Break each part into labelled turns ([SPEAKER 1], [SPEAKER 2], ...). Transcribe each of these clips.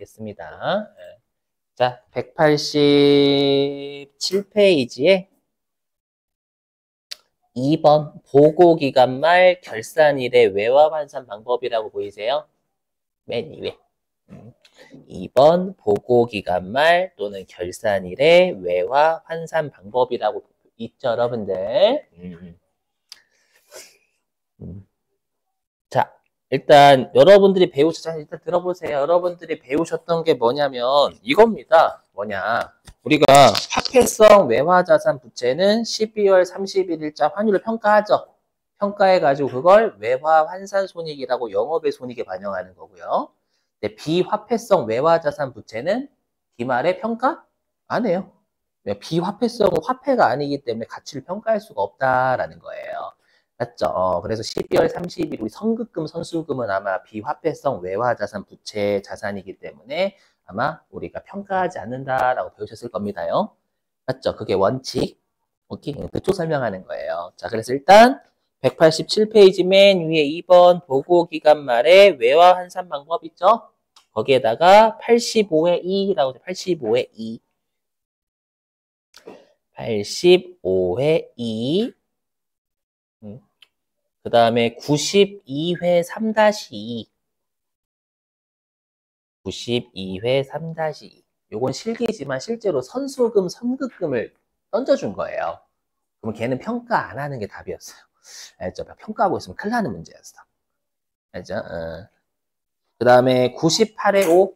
[SPEAKER 1] 되겠습니다. 자, 187페이지에 2번 보고기간 말 결산일의 외화 환산 방법이라고 보이세요? 맨 위에. 2번 보고기간 말 또는 결산일의 외화 환산 방법이라고 있죠, 여러분들. 자, 일단 여러분들이 일단 들어보세요. 여러분들이 배우셨던 게 뭐냐면 이겁니다. 뭐냐? 우리가 화폐성 외화자산 부채는 12월 31일자 환율을 평가하죠. 평가해가지고 그걸 외화 환산 손익이라고 영업의 손익에 반영하는 거고요. 근데 비화폐성 외화자산 부채는 기말에 평가 안 해요. 비화폐성은 화폐가 아니기 때문에 가치를 평가할 수가 없다라는 거예요. 맞죠? 그래서 12월 30일 우리 선급금, 선수금은 아마 비화폐성 외화자산 부채 자산이기 때문에 아마 우리가 평가하지 않는다라고 배우셨을 겁니다요. 맞죠? 그게 원칙. 오케이? 그쪽 설명하는 거예요. 자, 그래서 일단 187페이지 맨 위에 2번 보고기간 말에 외화 환산 방법 있죠? 거기에다가 85의 2라고 돼. 85의 2. 85의 2. 그 다음에 92회 3-2. 92회 3-2. 요건 실기지만 실제로 선수금, 선급금을 던져준 거예요. 그러면 걔는 평가 안 하는 게 답이었어요. 알죠? 평가하고 있으면 큰일 나는 문제였어. 알죠? 그 다음에 98회 5.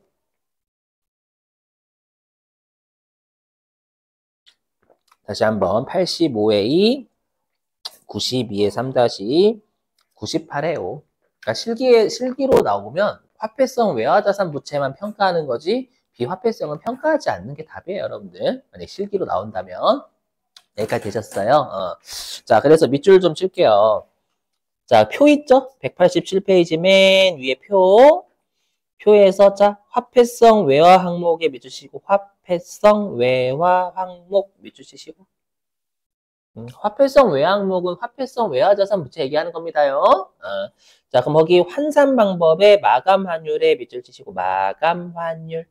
[SPEAKER 1] 다시 한번 85회 2. 92에 3-2, 98에 5. 그러니까 실기로 나오면 화폐성 외화자산 부채만 평가하는 거지 비화폐성은 평가하지 않는 게 답이에요, 여러분들. 만약 실기로 나온다면. 여기까지 되셨어요? 자, 그래서 밑줄 좀 칠게요. 자, 표 있죠? 187페이지 맨 위에 표. 표에서 자, 화폐성 외화 항목에 밑줄 치시고 화폐성 외화 항목 밑줄 치시고 화폐성 외화 항목은 화폐성 외화자산 부채 얘기하는 겁니다요. 자, 그럼 거기 환산 방법에 마감 환율에 밑줄 치시고 마감 환율.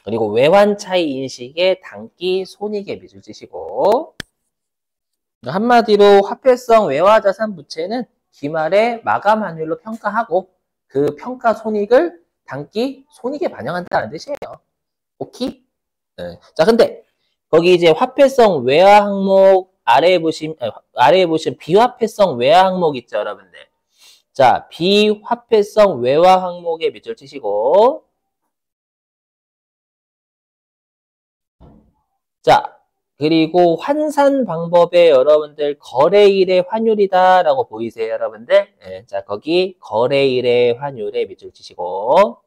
[SPEAKER 1] 그리고 외환 차이 인식에 단기 손익에 밑줄 치시고 한마디로 화폐성 외화자산 부채는 기말에 마감 환율로 평가하고 그 평가 손익을 단기 손익에 반영한다는 뜻이에요. 오케이? 자, 근데 거기 이제 화폐성 외화 항목 아래에 보시면 비화폐성 외화 항목 있죠, 여러분들. 자, 비화폐성 외화 항목에 밑줄 치시고 자, 그리고 환산 방법에 여러분들 거래일의 환율이다라고 보이세요, 여러분들? 네, 자, 거기 거래일의 환율에 밑줄 치시고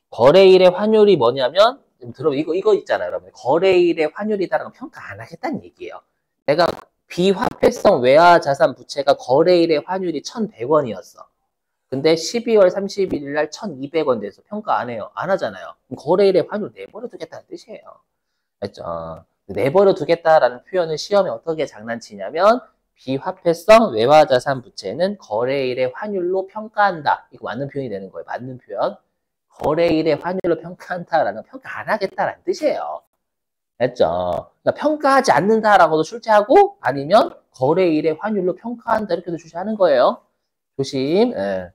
[SPEAKER 1] 거래일의 환율이 뭐냐면 이거 있잖아요, 여러분. 거래일의 환율이다라고 평가 안 하겠다는 얘기예요. 내가 비화폐성 외화 자산 부채가 거래일의 환율이 1,100원이었어. 근데 12월 31일 날 1,200원 돼서 평가 안 해요. 안 하잖아요. 그럼 거래일의 환율 내버려 두겠다는 뜻이에요. 알죠? 내버려 두겠다라는 표현을 시험에 어떻게 장난치냐면 비화폐성 외화 자산 부채는 거래일의 환율로 평가한다. 이거 맞는 표현이 되는 거예요. 맞는 표현. 거래일의 환율로 평가한다라는 평가 안 하겠다라는 뜻이에요. 됐죠? 그러니까 평가하지 않는다라고도 출제하고 아니면 거래일의 환율로 평가한다 이렇게도 출제하는 거예요. 조심. 예.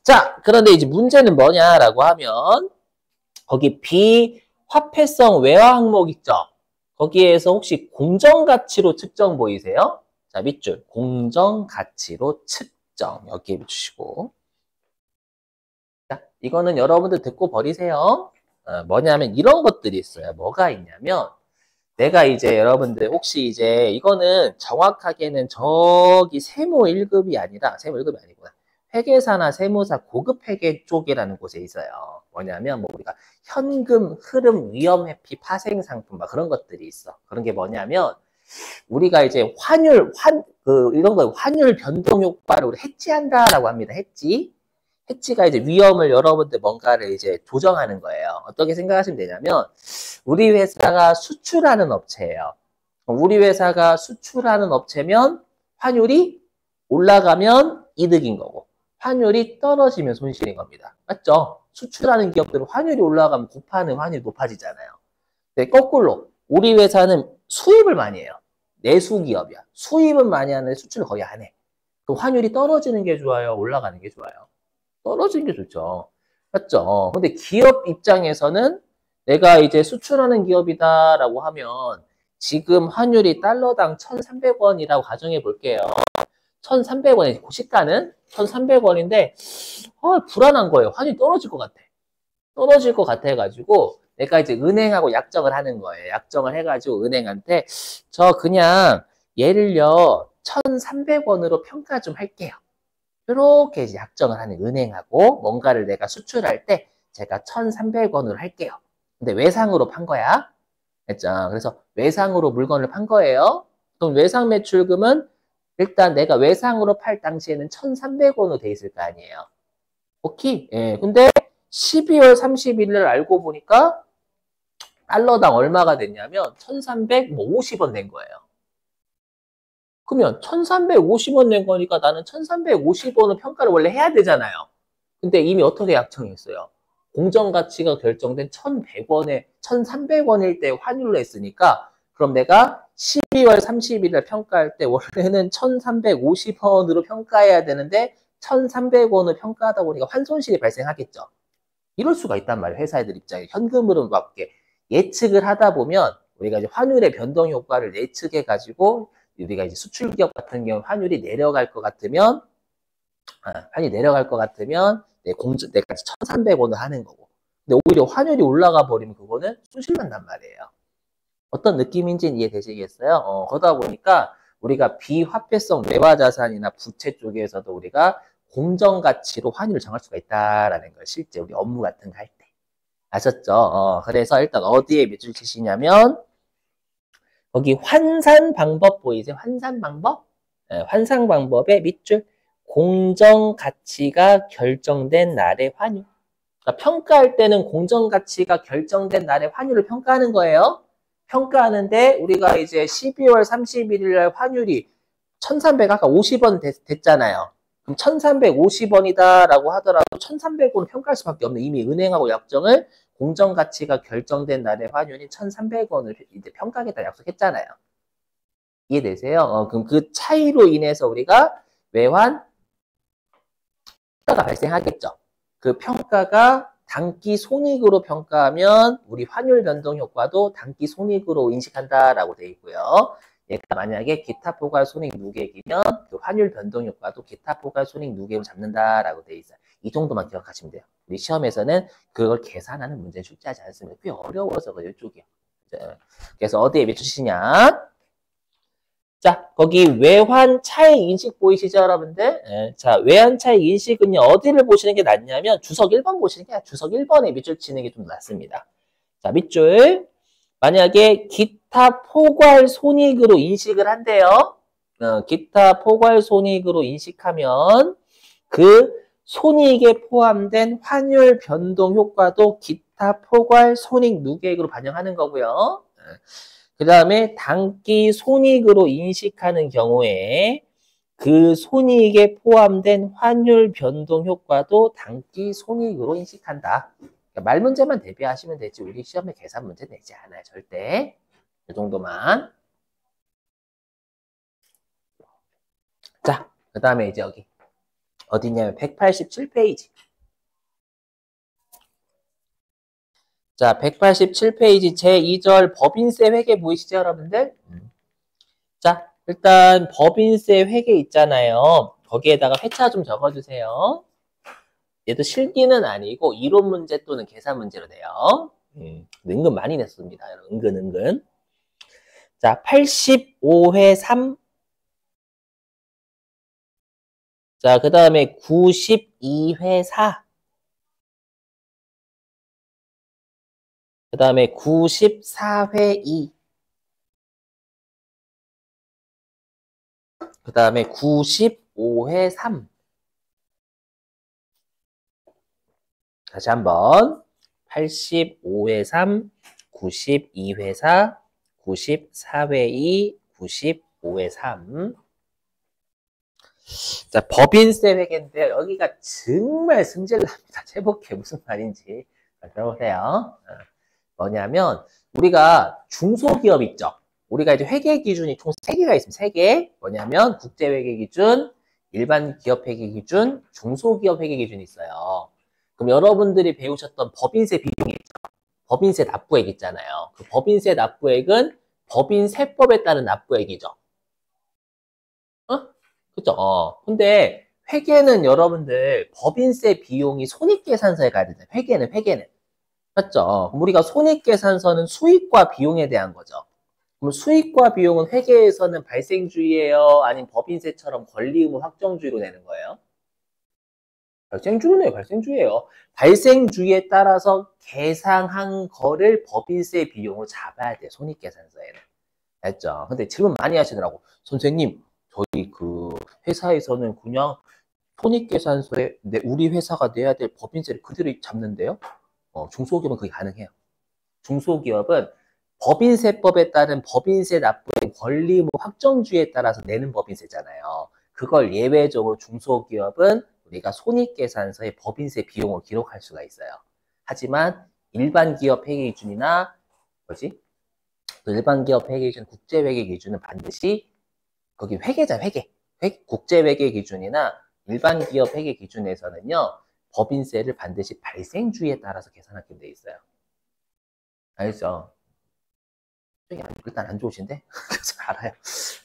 [SPEAKER 1] 자, 그런데 이제 문제는 뭐냐라고 하면 거기 비화폐성 외화 항목 있죠? 거기에서 혹시 공정가치로 측정 보이세요? 자, 밑줄. 공정가치로 측정. 여기에 붙이시고. 자, 이거는 여러분들 듣고 버리세요. 뭐냐면 이런 것들이 있어요. 뭐가 있냐면 내가 이제 여러분들 혹시 이제 이거는 정확하게는 저기 세무 1급이 아니라 세무 1급이 아니구나. 회계사나 세무사 고급 회계 쪽이라는 곳에 있어요. 뭐냐면 뭐 우리가 현금, 흐름, 위험 회피, 파생 상품 막 그런 것들이 있어. 그런 게 뭐냐면 우리가 이제 이런 거 환율 변동 효과를 우리 해지한다라고 합니다. 해지가 이제 위험을 여러분들 뭔가를 이제 조정하는 거예요. 어떻게 생각하시면 되냐면 우리 회사가 수출하는 업체예요. 우리 회사가 수출하는 업체면 환율이 올라가면 이득인 거고 환율이 떨어지면 손실인 겁니다. 맞죠? 수출하는 기업들은 환율이 올라가면 곱하는 환율이 높아지잖아요. 근데 거꾸로 우리 회사는 수입을 많이 해요. 내수 기업이야. 수입은 많이 하는데 수출을 거의 안 해. 그럼 환율이 떨어지는 게 좋아요? 올라가는 게 좋아요? 떨어지는 게 좋죠. 맞죠? 근데 기업 입장에서는 내가 이제 수출하는 기업이다라고 하면 지금 환율이 달러당 1,300원이라고 가정해 볼게요. 1,300원에 시가는 1,300원인데 불안한 거예요. 환율이 떨어질 것 같아. 떨어질 것 같아가지고 내가 이제 은행하고 약정을 하는 거예요. 약정을 해가지고 은행한테 저 그냥 얘를요 1,300원으로 평가 좀 할게요. 이렇게 이제 약정을 하는 은행하고 뭔가를 내가 수출할 때 제가 1,300원으로 할게요. 근데 외상으로 판 거야. 했죠. 그래서 외상으로 물건을 판 거예요. 그럼 외상 매출금은 일단 내가 외상으로 팔 당시에는 1,300원으로 돼 있을 거 아니에요. 오케이. 예. 근데 12월 31일 알고 보니까 달러당 얼마가 됐냐면 1,350원 된 거예요. 그러면 1,350원 낸 거니까 나는 1,350원을 평가를 원래 해야 되잖아요. 근데 이미 어떻게 약정했어요? 공정가치가 결정된 1,100원에 1,300원일 때 환율로 했으니까 그럼 내가 12월 30일을 평가할 때 원래는 1,350원으로 평가해야 되는데 1,300원을 평가하다 보니까 환손실이 발생하겠죠. 이럴 수가 있단 말이에요. 회사 애들 입장에. 현금으로 막 이렇게 예측을 하다 보면 우리가 이제 환율의 변동 효과를 예측해가지고 우리가 이제 수출 기업 같은 경우 환율이 내려갈 것 같으면 환율이 내려갈 것 같으면 내가 1,300원을 하는 거고. 근데 오히려 환율이 올라가 버리면 그거는 손실 난단 말이에요. 어떤 느낌인지는 이해되시겠어요? 그러다 보니까 우리가 비화폐성 외화자산이나 부채 쪽에서도 우리가 공정가치로 환율을 정할 수가 있다라는 걸 실제 우리 업무 같은 거 할 때. 아셨죠? 그래서 일단 어디에 밑줄 치시냐면 거기 환산 방법 보이세요? 환산 방법? 환산 방법의 밑줄. 공정가치가 결정된 날의 환율. 그러니까 평가할 때는 공정가치가 결정된 날의 환율을 평가하는 거예요. 평가하는데 우리가 이제 12월 31일 날 환율이 1,300 아까 50원 됐잖아요. 그럼 1,350원이다라고 하더라도 1,300원을 평가할 수밖에 없는 이미 은행하고 약정을 공정가치가 결정된 날의 환율이 1,300원을 이제 평가하겠다 약속했잖아요. 이해되세요? 그럼 그 차이로 인해서 우리가 외환 평가가 발생하겠죠. 그 평가가 단기 손익으로 평가하면 우리 환율 변동 효과도 단기 손익으로 인식한다라고 되어 있고요. 얘가 만약에 기타 포괄 손익 누계액이면 그 환율 변동 효과도 기타 포괄 손익 누계액으로 잡는다라고 되어 있어요. 이 정도만 기억하시면 돼요. 우리 시험에서는 그걸 계산하는 문제 출제하지 않습니다. 꽤 어려워서 이쪽이요. 그래서 어디에 맞추시냐? 자, 거기 외환 차익 인식 보이시죠, 여러분들? 자, 외환 차익 인식은요, 어디를 보시는 게 낫냐면 주석 1번 보시는 게 주석 1번에 밑줄 치는 게 좀 낫습니다. 자, 밑줄. 만약에 기타 포괄 손익으로 인식을 한대요. 기타 포괄 손익으로 인식하면 그 손익에 포함된 환율 변동 효과도 기타 포괄 손익 누계액으로 반영하는 거고요. 그 다음에 단기 손익으로 인식하는 경우에 그 손익에 포함된 환율 변동 효과도 단기 손익으로 인식한다. 그러니까 말 문제만 대비하시면 되지 우리 시험에 계산 문제 내지 않아요. 절대. 이 정도만. 자, 그 다음에 이제 여기 어디냐면 187페이지. 자, 187페이지 제2절 법인세 회계 보이시죠, 여러분들? 자, 일단 법인세 회계 있잖아요. 거기에다가 회차 좀 적어주세요. 얘도 실기는 아니고 이론 문제 또는 계산 문제로 돼요. 은근 많이 냈습니다. 은근. 자, 85회 3. 자, 그 다음에 92회 4. 그 다음에 94회 2. 그 다음에 95회 3. 다시 한번 85회 3, 92회 4, 94회 2, 95회 3. 자, 법인세 회계인데요. 여기가 정말 승질납니다. 제목에 무슨 말인지. 자, 들어보세요. 뭐냐면, 우리가 중소기업 있죠? 우리가 이제 회계 기준이 총 3개가 있습니다. 3개. 뭐냐면, 국제회계 기준, 일반 기업 회계 기준, 중소기업 회계 기준이 있어요. 그럼 여러분들이 배우셨던 법인세 비용이 있죠? 법인세 납부액 있잖아요. 그 법인세 납부액은 법인세법에 따른 납부액이죠. 어? 그죠? 근데 회계는 여러분들 법인세 비용이 손익계산서에 가야 되잖아요. 회계는. 맞죠? 그럼 우리가 손익계산서는 수익과 비용에 대한 거죠. 그럼 수익과 비용은 회계에서는 발생주의예요? 아니면 법인세처럼 권리 의무 확정주의로 내는 거예요? 발생주의예요. 발생주의에 따라서 계상한 거를 법인세 비용으로 잡아야 돼요. 손익계산서에는. 알죠? 근데 질문 많이 하시더라고. 선생님, 저희 그 회사에서는 그냥 손익계산서에 우리 회사가 내야 될 법인세를 그대로 잡는데요? 중소기업은 그게 가능해요. 중소기업은 법인세법에 따른 법인세 납부의 권리 의무 확정주의에 따라서 내는 법인세잖아요. 그걸 예외적으로 중소기업은 우리가 손익계산서에 법인세 비용을 기록할 수가 있어요. 하지만 일반 기업 회계 기준이나 뭐지? 일반 기업 회계 기준, 국제 회계 기준은 반드시 거기 회계. 국제 회계 기준이나 일반 기업 회계 기준에서는요. 법인세를 반드시 발생주의에 따라서 계산하게 돼 있어요. 알죠? 일단 안 좋으신데? 그래서 알아요.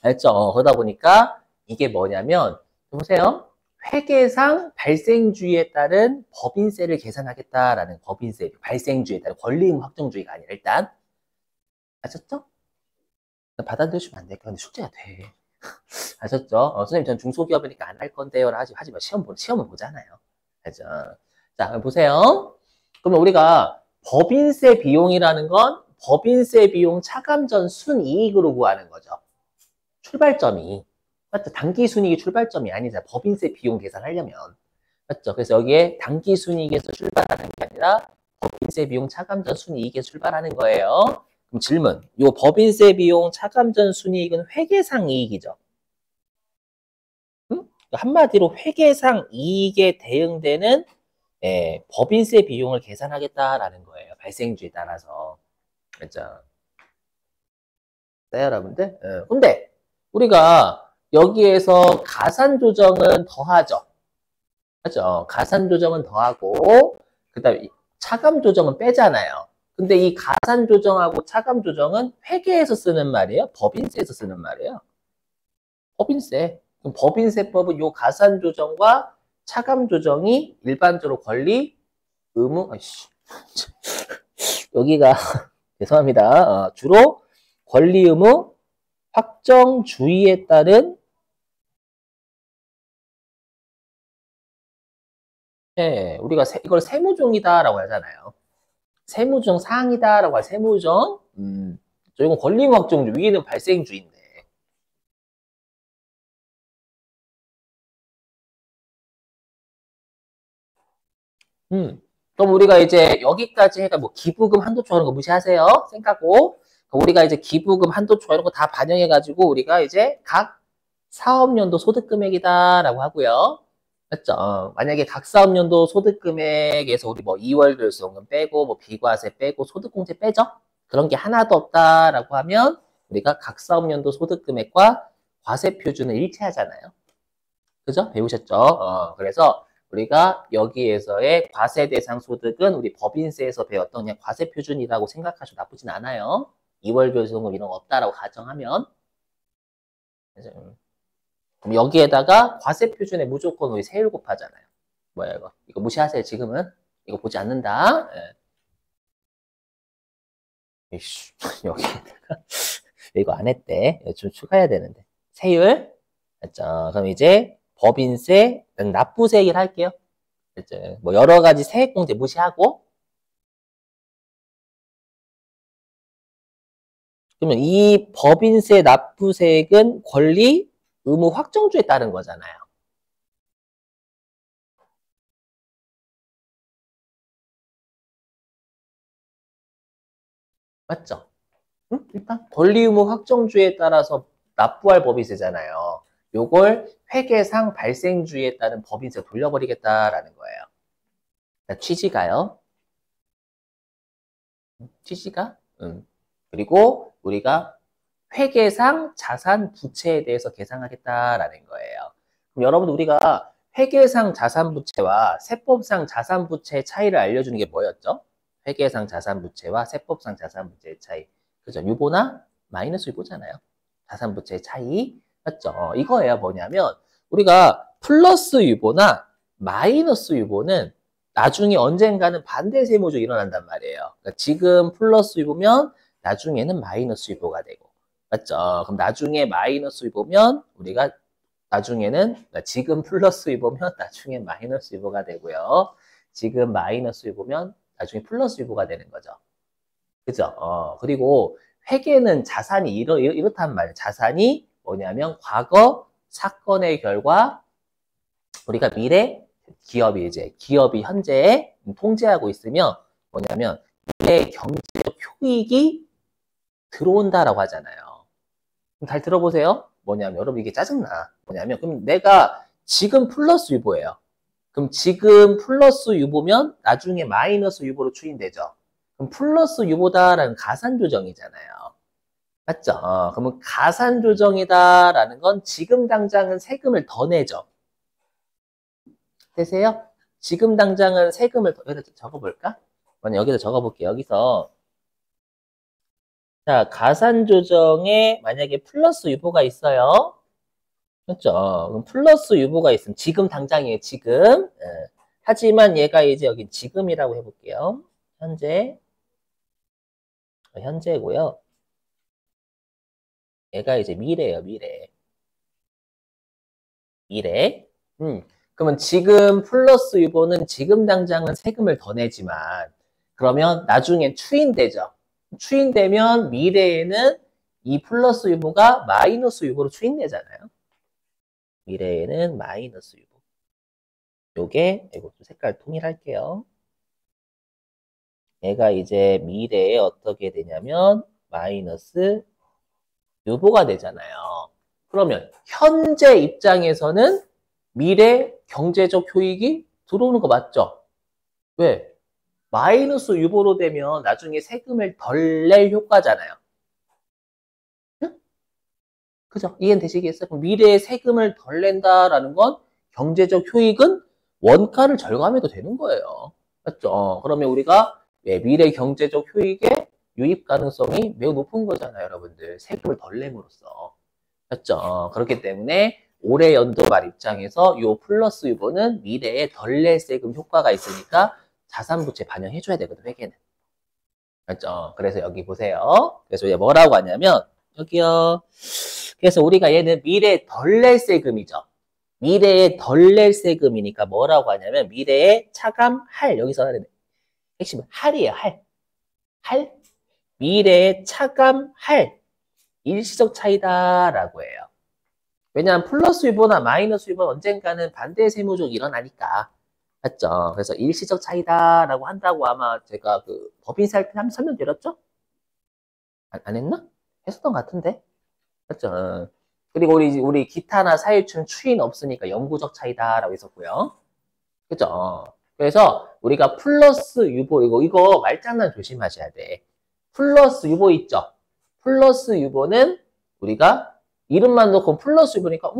[SPEAKER 1] 알죠? 그러다 보니까 이게 뭐냐면 보세요. 회계상 발생주의에 따른 법인세를 계산하겠다라는 법인세 발생주의에 따른 권리의무 확정주의가 아니라 일단 아셨죠? 받아들여주면 안 될까? 근데 숙제가 돼. 아셨죠? 선생님, 전 중소기업이니까 안 할 건데요. 하지 마. 시험은 보잖아요. 알죠? 자, 보세요. 그러면 우리가 법인세 비용이라는 건 법인세 비용 차감 전 순이익으로 구하는 거죠. 출발점이. 맞죠? 단기 순이익이 출발점이 아니잖아. 법인세 비용 계산하려면. 맞죠? 그래서 여기에 단기 순이익에서 출발하는 게 아니라 법인세 비용 차감 전 순이익에서 출발하는 거예요. 그럼 질문. 이 법인세 비용 차감 전 순이익은 회계상 이익이죠. 응? 한마디로 회계상 이익에 대응되는 법인세 비용을 계산하겠다라는 거예요. 발생주에 따라서. 그렇죠? 네, 여러분들. 근데 우리가 여기에서 가산 조정은 더하죠. 맞죠? 가산 조정은 더하고 그다음에 차감 조정은 빼잖아요. 근데 이 가산 조정하고 차감 조정은 회계에서 쓰는 말이에요? 법인세에서 쓰는 말이에요? 법인세. 그럼 법인세법은 요 가산 조정과 차감 조정이 일반적으로 권리, 의무, 아이씨. 여기가 죄송합니다. 주로 권리, 의무, 확정주의에 따른 우리가 이걸 세무종이다라고 하잖아요. 세무종 사항이다라고 할 세무종. 이건 권리, 의무, 확정주 위에는 발생주의인데. 그럼 우리가 이제 여기까지 해가 뭐 기부금 한도초 이런 거 무시하세요. 생각하고. 우리가 이제 기부금 한도초 이런 거 다 반영해가지고 우리가 이제 각 사업연도 소득금액이다라고 하고요. 맞죠? 만약에 각 사업연도 소득금액에서 우리 뭐 2월 결손금 빼고 뭐 비과세 빼고 소득공제 빼죠? 그런 게 하나도 없다라고 하면 우리가 각 사업연도 소득금액과 과세 표준은 일치하잖아요. 그죠? 배우셨죠? 그래서 우리가 여기에서의 과세 대상 소득은 우리 법인세에서 배웠던 그냥 과세 표준이라고 생각하셔도 나쁘진 않아요. 2월 결손금 이런 거 없다라고 가정하면. 그럼 여기에다가 과세 표준에 무조건 우리 세율 곱하잖아요. 뭐야 이거? 이거 무시하세요. 지금은 이거 보지 않는다. 이씨, 여기에다가 이거 안 했대. 이거 좀 추가해야 되는데. 세율. 자, 그럼 이제 법인세, 납부세 얘기를 할게요. 이제 뭐 여러 가지 세액공제 무시하고. 그러면 이 법인세 납부세액은 권리, 의무 확정주에 따른 거잖아요. 맞죠? 응? 일단 권리 의무 확정주에 따라서 납부할 법인세잖아요. 요걸 회계상 발생주의에 따른 법인세 돌려버리겠다라는 거예요. 취지가요. 취지가? 그리고 우리가 회계상 자산 부채에 대해서 계산하겠다라는 거예요. 그럼 여러분 우리가 회계상 자산 부채와 세법상 자산 부채의 차이를 알려주는 게 뭐였죠? 회계상 자산 부채와 세법상 자산 부채의 차이. 그죠? 유보나 마이너스 유보잖아요. 자산 부채의 차이. 맞죠? 이거예요. 뭐냐면 우리가 플러스 유보나 마이너스 유보는 나중에 언젠가는 반대 세무조 일어난단 말이에요. 그러니까 지금 플러스 유보면 나중에는 마이너스 유보가 되고. 맞죠? 그럼 나중에 마이너스 유보면 우리가 나중에는 그러니까 지금 플러스 유보면 나중에 마이너스 유보가 되고요. 지금 마이너스 유보면 나중에 플러스 유보가 되는 거죠. 그죠? 그리고 회계는 자산이 이렇단 말이에요. 자산이 뭐냐면 과거 사건의 결과 우리가 미래 기업이 현재 통제하고 있으면 뭐냐면 미래 경제적 효익이 들어온다라고 하잖아요. 그럼 잘 들어보세요. 뭐냐면 여러분 이게 짜증나. 뭐냐면 그럼 내가 지금 플러스 유보예요. 그럼 지금 플러스 유보면 나중에 마이너스 유보로 추인되죠. 그럼 플러스 유보다라는 가산 조정이잖아요. 맞죠? 그러면 가산 조정이다라는 건 지금 당장은 세금을 더 내죠. 되세요? 지금 당장은 세금을 더, 여기다 적어볼까? 여기다 적어볼게요. 여기서 자, 가산 조정에 만약에 플러스 유보가 있어요. 그렇죠? 그럼 플러스 유보가 있으면 지금 당장이에요. 지금. 하지만 얘가 이제 여기 지금이라고 해볼게요. 현재고요. 얘가 이제 미래예요. 미래. 그러면 지금 플러스 유보는 지금 당장은 세금을 더 내지만 그러면 나중에 추인되죠. 추인되면 미래에는 이 플러스 유보가 마이너스 유보로 추인되잖아요. 미래에는 마이너스 유보. 요게 이거 색깔 통일할게요. 얘가 이제 미래에 어떻게 되냐면 마이너스 유보가 되잖아요. 그러면 현재 입장에서는 미래 경제적 효익이 들어오는 거 맞죠? 왜? 마이너스 유보로 되면 나중에 세금을 덜 낼 효과잖아요. 응? 그죠? 이해되시겠어요? 그럼 미래에 세금을 덜 낸다라는 건 경제적 효익은 원가를 절감해도 되는 거예요. 맞죠? 그러면 우리가 미래 경제적 효익의 유입 가능성이 매우 높은 거잖아요, 여러분들. 세금을 덜 내므로써. 맞죠? 그렇기 때문에 올해 연도 말 입장에서 요 플러스 유보는 미래에 덜 낼 세금 효과가 있으니까 자산부채 반영해줘야 되거든, 회계는. 맞죠? 그래서 여기 보세요. 그래서 이제 뭐라고 하냐면, 여기요. 그래서 우리가 얘는 미래에 덜 낼 세금이죠. 미래에 덜 낼 세금이니까 뭐라고 하냐면, 미래에 차감할, 여기서 핵심은 할이에요, 할. 미래에 차감할 일시적 차이다라고 해요. 왜냐하면 플러스 유보나 마이너스 유보는 언젠가는 반대 세무조가 일어나니까. 맞죠? 그래서 일시적 차이다라고 한다고 아마 제가 그 법인세 할 때 한번 설명드렸죠? 안 했나? 했었던 것 같은데. 맞죠? 그리고 우리 기타나 사유충 추인 없으니까 영구적 차이다라고 했었고요. 그죠? 그래서 우리가 플러스 유보 이거 말장난 조심하셔야 돼. 플러스 유보 있죠? 플러스 유보는 우리가 이름만 넣고 플러스 유보니까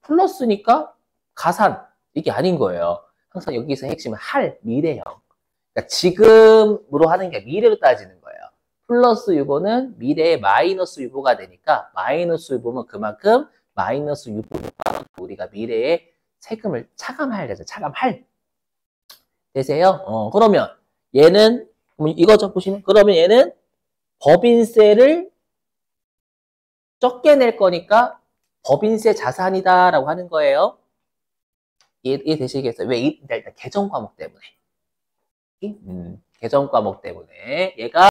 [SPEAKER 1] 플러스니까 가산 이게 아닌 거예요. 항상 여기서 핵심은 미래형. 그러니까 지금으로 하는 게 미래로 따지는 거예요. 플러스 유보는 미래에 마이너스 유보가 되니까 마이너스 유보면 그만큼 마이너스 유보가 우리가 미래에 세금을 차감할 되죠. 차감할. 되세요? 그러면 얘는 이거 좀 보시면 그러면 얘는 법인세를 적게 낼 거니까 법인세 자산이다라고 하는 거예요. 이해 되시겠어요? 왜? 일단 개정 과목 때문에. 개정 과목 때문에 얘가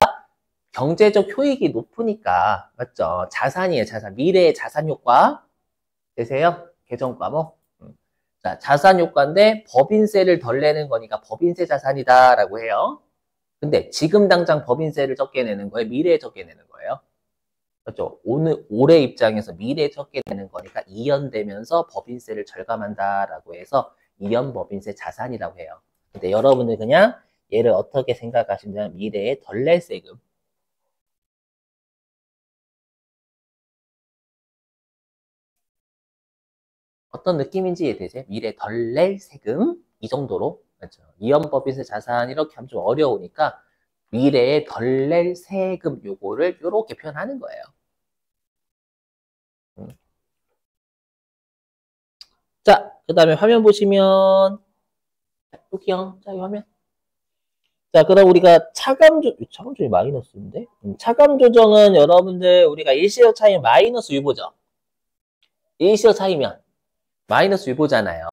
[SPEAKER 1] 경제적 효익이 높으니까 맞죠? 자산이에요. 자산. 미래의 자산 효과 되세요? 개정 과목. 자, 자산 효과인데 법인세를 덜 내는 거니까 법인세 자산이다라고 해요. 근데 지금 당장 법인세를 적게 내는 거예요? 미래에 적게 내는 거예요? 그렇죠. 올해 입장에서 미래에 적게 되는 거니까 이연되면서 법인세를 절감한다라고 해서 이연법인세 자산이라고 해요. 근데 여러분들 그냥 얘를 어떻게 생각하시면 미래에 덜 낼 세금. 어떤 느낌인지 이해되세요? 미래 덜 낼 세금 이 정도로. 그렇죠. 이연법인세 자산 이렇게 하면 좀 어려우니까 미래에 덜 낼 세금 요거를 요렇게 표현하는 거예요. 자, 그 다음에 화면 보시면 여기요. 자, 이 화면. 자, 그럼 우리가 차감 조정이 마이너스인데? 차감 조정은 여러분들 우리가 일시적 차이 마이너스 유보죠. 일시적 차이면 마이너스 유보잖아요.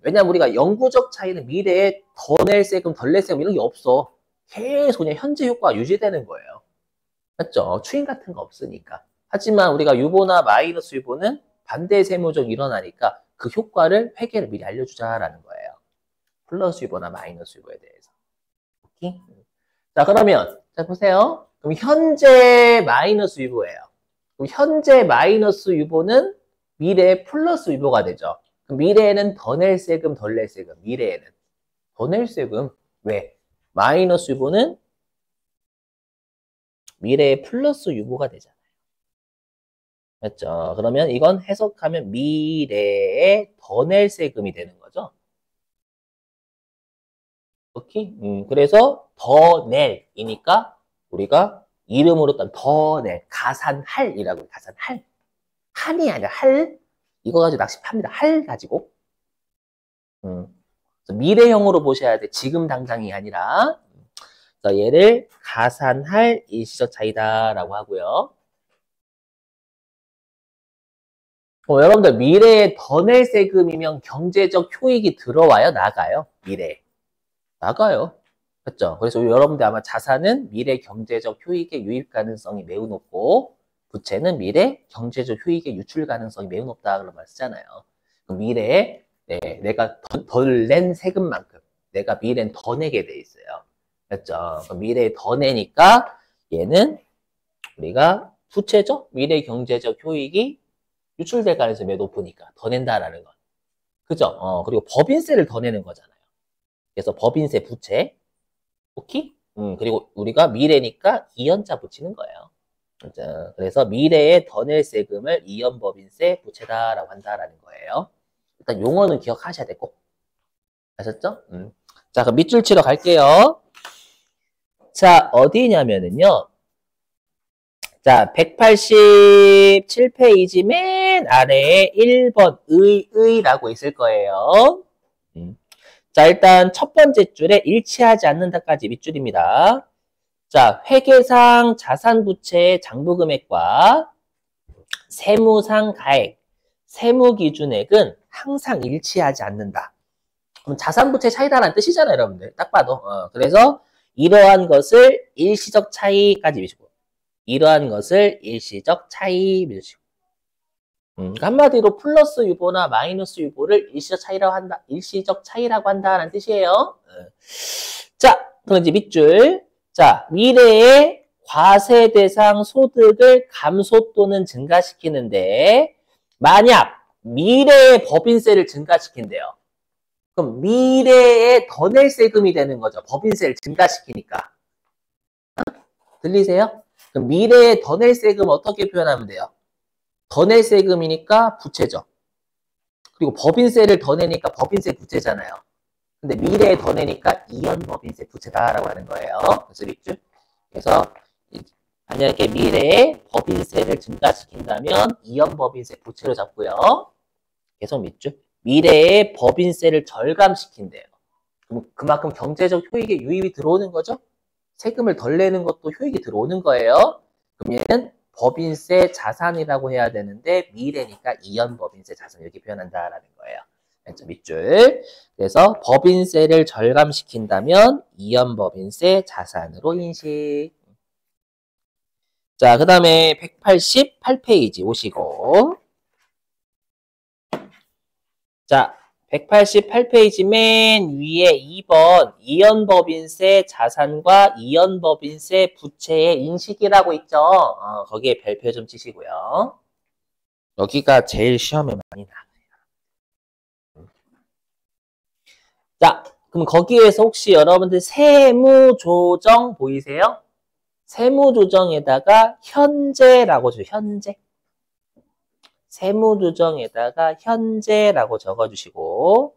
[SPEAKER 1] 왜냐면 우리가 영구적 차이는 미래에 더 낼 세금, 덜 낼 세금 이런 게 없어. 계속 그냥 현재 효과가 유지되는 거예요. 맞죠? 추임 같은 거 없으니까. 하지만 우리가 유보나 마이너스 유보는 반대 세무적이 일어나니까 그 효과를 회계를 미리 알려주자라는 거예요. 플러스 유보나 마이너스 유보에 대해서. 오케이? 자, 그러면 자 보세요. 그럼 현재 마이너스 유보예요. 그럼 현재 마이너스 유보는 미래에 플러스 유보가 되죠. 그럼 미래에는 더 낼 세금, 덜 낼 세금. 미래에는 더 낼 세금. 왜? 마이너스 유보는 미래에 플러스 유보가 되잖아요. 맞죠? 그러면 이건 해석하면 미래에 더 낼 세금이 되는 거죠. 오케이? 그래서 더 낼이니까 우리가 이름으로 딴 더 낼, 가산할이라고 가산할. 한이 아니라 할. 이거 가지고 낚시 팝니다. 할 가지고. 미래형으로 보셔야 돼. 지금 당장이 아니라. 그래서 얘를 가산할 일시적 차이다라고 하고요. 여러분들 미래에 더 낼 세금이면 경제적 효익이 들어와요? 나가요? 미래에. 나가요. 그렇죠? 그래서 여러분들 아마 자산은 미래 경제적 효익의 유입 가능성이 매우 높고 부채는 미래 경제적 효익의 유출 가능성이 매우 높다 그런 말 쓰잖아요. 미래에 내가 덜 낸 세금만큼 내가 미래엔 더 내게 돼 있어요. 그렇죠? 미래에 더 내니까 얘는 우리가 부채죠? 미래 경제적 효익이 유출될 가능성이 매우 높으니까 더 낸다라는 건. 그죠? 그리고 법인세를 더 내는 거잖아요. 그래서 법인세 부채. 오케이? 그리고 우리가 미래니까 이연자 붙이는 거예요. 그래서 미래에 더 낼 세금을 이연법인세 부채다라고 한다라는 거예요. 일단 용어는 기억하셔야 되고. 아셨죠? 자, 그럼 밑줄 치러 갈게요. 자, 어디냐면은요. 자, 187페이지 맨 아래에 1번 의라고 있을 거예요. 자, 일단 첫 번째 줄에 일치하지 않는다까지 밑줄입니다. 자, 회계상 자산부채의 장부금액과 세무상 가액, 세무기준액은 항상 일치하지 않는다. 그럼 자산부채 차이다라는 뜻이잖아요, 여러분들. 딱 봐도. 그래서 이러한 것을 일시적 차이까지 미시고 이러한 것을 일시적 차이 미시고 한마디로 플러스 유보나 마이너스 유보를 일시적 차이라고 한다는 뜻이에요. 자, 그럼 이제 밑줄. 자, 미래의 과세 대상 소득을 감소 또는 증가시키는데 만약 미래의 법인세를 증가시킨대요. 그럼 미래에 더 낼 세금이 되는 거죠. 법인세를 증가시키니까. 들리세요? 그럼 미래에 더 낼 세금 어떻게 표현하면 돼요? 더 낼 세금이니까 부채죠. 그리고 법인세를 더 내니까 법인세 부채잖아요. 근데 미래에 더 내니까 이연법인세 부채다라고 하는 거예요. 그래서 밑줄. 그래서 만약에 미래에 법인세를 증가시킨다면 이연법인세 부채로 잡고요. 계속 밑줄. 미래에 법인세를 절감시킨대요. 그럼 그만큼 경제적 효익에 유입이 들어오는 거죠. 세금을 덜 내는 것도 효익이 들어오는 거예요. 그럼 얘는 법인세 자산이라고 해야 되는데 미래니까 이연법인세 자산 이렇게 표현한다라는 거예요. 밑줄. 그래서 법인세를 절감시킨다면 이연법인세 자산으로 인식. 자, 그 다음에 188페이지 오시고. 자, 188페이지 맨 위에 2번 이연법인세 자산과 이연법인세 부채의 인식이라고 있죠. 거기에 별표 좀 치시고요. 여기가 제일 시험에 많이 나와요. 자, 그럼 거기에서 혹시 여러분들 세무조정 보이세요? 세무조정에다가 현재라고 줘, 현재. 세무조정에다가 현재라고 적어주시고,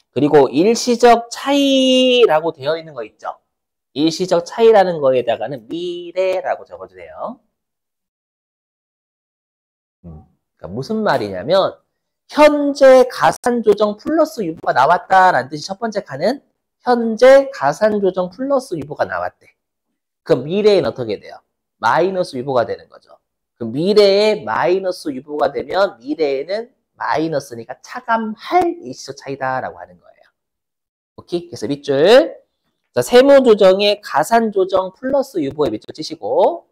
[SPEAKER 1] 그리고 일시적 차이라고 되어 있는 거 있죠? 일시적 차이라는 거에다가는 미래라고 적어주세요. 그러니까 무슨 말이냐면, 현재 가산조정 플러스 유보가 나왔다라는 뜻이 첫 번째 칸은 현재 가산조정 플러스 유보가 나왔대. 그럼 미래에는 어떻게 돼요? 마이너스 유보가 되는 거죠. 그럼 미래에 마이너스 유보가 되면 미래에는 마이너스니까 차감할 일시적 차이다라고 하는 거예요. 오케이? 그래서 밑줄. 자, 세무조정의 가산조정 플러스 유보에 밑줄 치시고.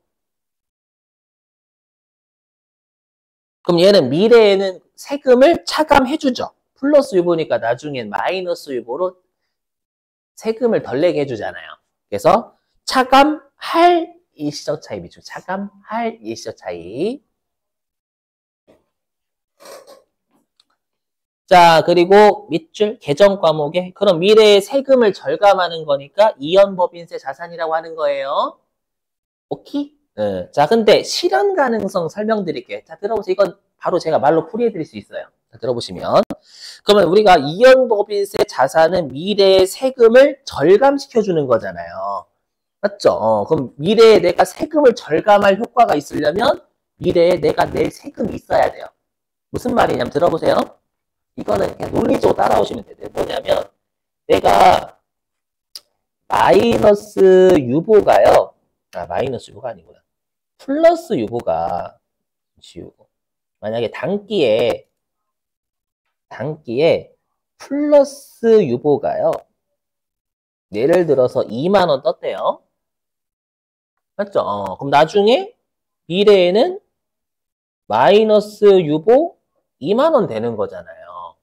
[SPEAKER 1] 그럼 얘는 미래에는 세금을 차감해주죠. 플러스 유보니까 나중엔 마이너스 유보로 세금을 덜 내게 해주잖아요. 그래서 차감할 일시적 차이 밑줄. 차감할 일시적 차이. 자, 그리고 밑줄 개정 과목에 그럼 미래에 세금을 절감하는 거니까 이연법인세 자산이라고 하는 거예요. 오케이? 자, 근데 실현 가능성 설명드릴게요. 자, 들어보세요. 이건 바로 제가 말로 풀이해드릴 수 있어요. 자, 들어보시면 그러면 우리가 이연법인세 자산은 미래의 세금을 절감시켜주는 거잖아요. 맞죠? 그럼 미래에 내가 세금을 절감할 효과가 있으려면 미래에 내가 낼 세금이 있어야 돼요. 무슨 말이냐면 들어보세요. 이거는 그냥 논리적으로 따라오시면 돼요. 뭐냐면 내가 마이너스 유보가요. 마이너스 유보가 아니구나. 플러스 유보가 지우고 만약에 단기에 플러스 유보가요. 예를 들어서 2만 원 떴대요. 맞죠? 그럼 나중에 미래에는 마이너스 유보 2만 원 되는 거잖아요.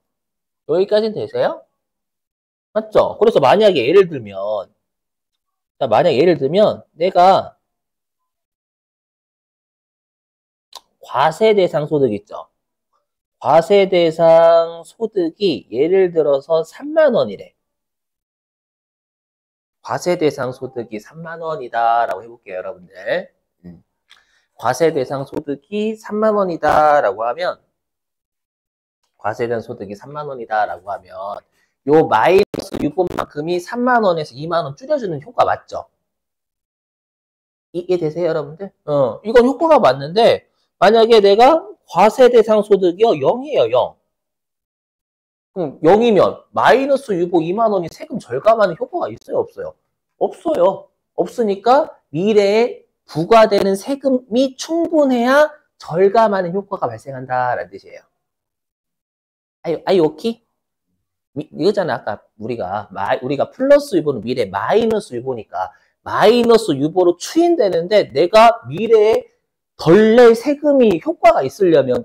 [SPEAKER 1] 여기까지는 되세요? 맞죠? 그래서 만약에 예를 들면 내가 과세대상 소득 있죠? 과세대상 소득이 예를 들어서 3만 원이래. 과세대상 소득이 3만 원이다라고 해볼게요, 여러분들. 과세대상 소득이 3만 원이다라고 하면 과세된 소득이 3만 원이다라고 하면 요 마이너스 유보만큼이 3만 원에서 2만 원 줄여주는 효과 맞죠? 이게 되세요, 여러분들? 이건 효과가 맞는데 만약에 내가 과세대상 소득이요 0이에요, 0. 그럼 0이면 마이너스 유보 2만 원이 세금 절감하는 효과가 있어요, 없어요? 없어요. 없으니까 미래에 부과되는 세금이 충분해야 절감하는 효과가 발생한다라는 뜻이에요. 아이 오케이? 이거잖아. 아까 우리가 플러스 유보는 미래 마이너스 유보니까 마이너스 유보로 추인되는데 내가 미래에 덜 낼 세금이 효과가 있으려면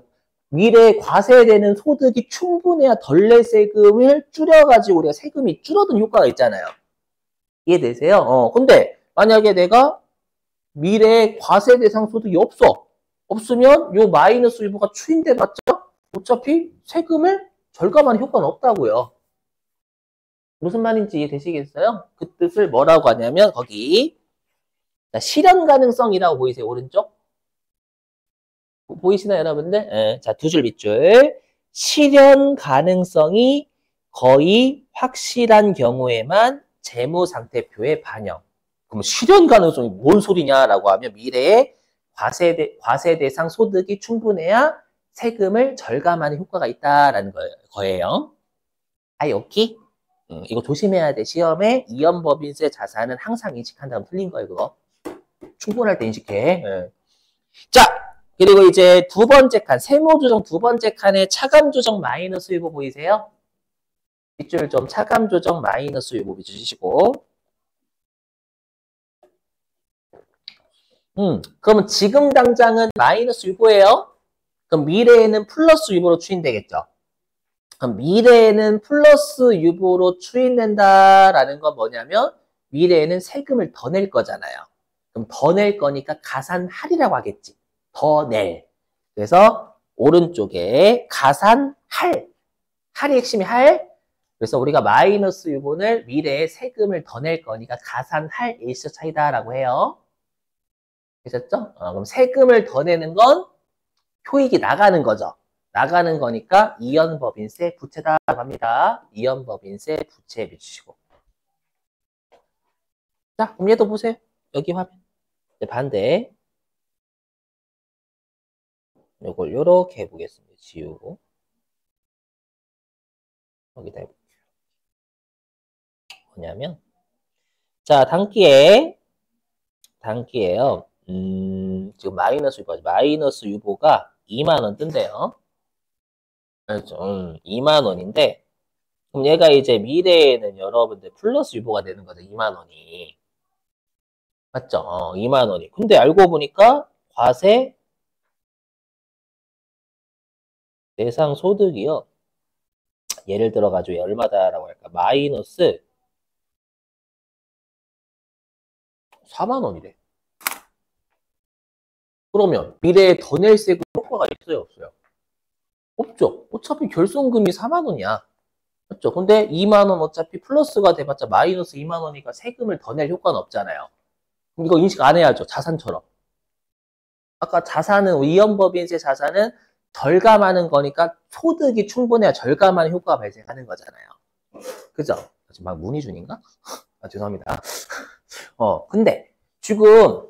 [SPEAKER 1] 미래에 과세되는 소득이 충분해야 덜 낼 세금을 줄여가지고 우리가 세금이 줄어든 효과가 있잖아요. 이해되세요? 근데 만약에 내가 미래에 과세 대상 소득이 없으면 요 마이너스 유보가 추인돼봤자 어차피 세금을 절감하는 효과는 없다고요. 무슨 말인지 이해되시겠어요? 그 뜻을 뭐라고 하냐면 거기 실현 가능성이라고 보이세요? 오른쪽? 보이시나요, 여러분들? 네. 자, 두 줄 밑줄. 실현 가능성이 거의 확실한 경우에만 재무상태표에 반영. 그럼 실현 가능성이 뭔 소리냐라고 하면 미래에 과세 대상 소득이 충분해야 세금을 절감하는 효과가 있다라는 거예요. 오케이? 이거 조심해야 돼. 시험에 이연법인세 자산은 항상 인식한다면 틀린 거예요, 그거. 충분할 때 인식해. 네. 자, 그리고 이제 두 번째 칸, 세무조정 두 번째 칸에 차감조정 마이너스 유보 보이세요? 밑줄 좀 차감조정 마이너스 유보 밑줄 주시고. 그러면 지금 당장은 마이너스 유보예요? 그럼 미래에는 플러스 유보로 추인되겠죠? 그럼 미래에는 플러스 유보로 추인된다라는 건 뭐냐면 미래에는 세금을 더 낼 거잖아요. 그럼 더 낼 거니까 가산할이라고 하겠지. 더 낼. 그래서 오른쪽에 가산할. 할이 핵심이 할. 그래서 우리가 마이너스 유보를 미래에 세금을 더 낼 거니까 가산할 일시적 차이다라고 해요. 되셨죠? 그럼 세금을 더 내는 건 효익이 나가는 거죠. 나가는 거니까 이연법인세 부채다라고 합니다. 이연법인세 부채 비추시고. 자, 그럼 얘도 보세요. 여기 화면. 이제 반대. 요걸 요렇게 해보겠습니다. 지우고. 여기다 해볼게요. 뭐냐면, 자, 단기에요. 지금 마이너스 유보가, 마이너스 유보가 2만 원 뜬대요. 그렇죠. 2만 원인데, 그럼 얘가 이제 미래에는 여러분들 플러스 유보가 되는 거죠. 2만 원이. 맞죠? 2만 원이. 근데 알고 보니까 과세 대상 소득이요. 예를 들어가지고 얼마다라고 할까? 마이너스 4만 원이래. 그러면 미래에 더 낼 세금 효과가 있어요, 없어요? 없죠. 어차피 결손금이 4만 원이야. 맞죠? 근데 2만 원 어차피 플러스가 돼봤자 마이너스 2만 원이니까 세금을 더 낼 효과는 없잖아요. 그럼 이거 인식 안 해야죠. 자산처럼. 아까 자산은, 이연법인세 자산은 절감하는 거니까 소득이 충분해야 절감하는 효과가 발생하는 거잖아요. 그죠? 지금 막 문의 중인가? 아, 죄송합니다. 근데 지금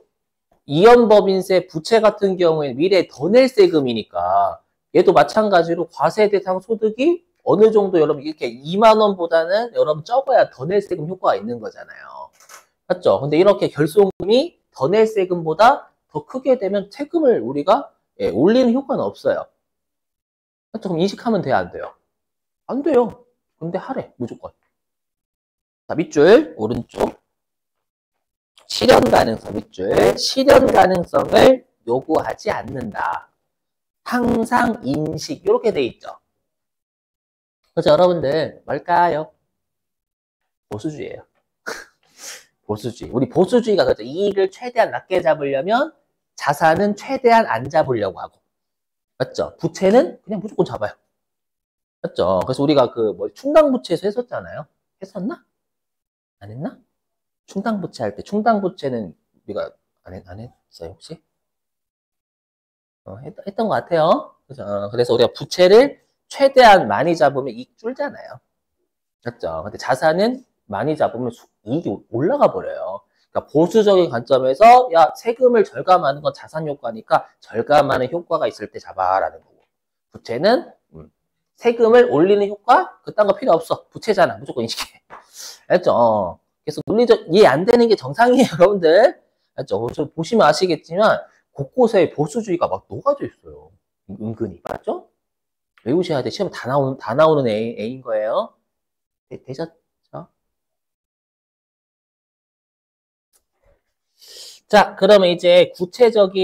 [SPEAKER 1] 이연법인세 부채 같은 경우에 미래에 더 낼 세금이니까 얘도 마찬가지로 과세 대상 소득이 어느 정도 여러분 이렇게 2만 원보다는 여러분 적어야 더 낼 세금 효과가 있는 거잖아요. 맞죠? 근데 이렇게 결손금이 더 낼 세금보다 더 크게 되면 세금을 우리가 올리는 효과는 없어요. 맞죠? 그럼 인식하면 돼요, 안 돼요? 안 돼요. 근데 하래, 무조건. 자, 밑줄, 오른쪽. 실현 가능성, 밑줄. 실현 가능성을 요구하지 않는다. 항상 인식, 이렇게 돼 있죠. 그렇죠, 여러분들. 뭘까요? 보수주의예요. 보수주의. 우리 보수주의가 그렇죠. 이익을 최대한 낮게 잡으려면 자산은 최대한 안 잡으려고 하고. 맞죠? 부채는 그냥 무조건 잡아요. 맞죠? 그래서 우리가 충당부채에서 했었잖아요. 했었나? 안 했나? 충당부채 할 때, 충당부채는 우리가 안 했어요, 혹시? 했던 것 같아요. 그래서 우리가 부채를 최대한 많이 잡으면 이익 줄잖아요. 맞죠? 근데 자산은 많이 잡으면 이익이 올라가 버려요. 그러니까 보수적인 관점에서 야, 세금을 절감하는 건 자산 효과니까 절감하는 효과가 있을 때 잡아라는 거고. 부채는 세금을 올리는 효과? 그딴 거 필요 없어. 부채잖아. 무조건 인식해. 알죠? 그래서 논리적 이해 안 되는 게 정상이에요, 여러분들. 알죠? 보시면 아시겠지만 곳곳에 보수주의가 막 녹아져 있어요. 은근히. 맞죠? 외우셔야 돼. 시험 다 나오는 A인 거예요. 되셨죠? 자, 그러면 이제 구체적인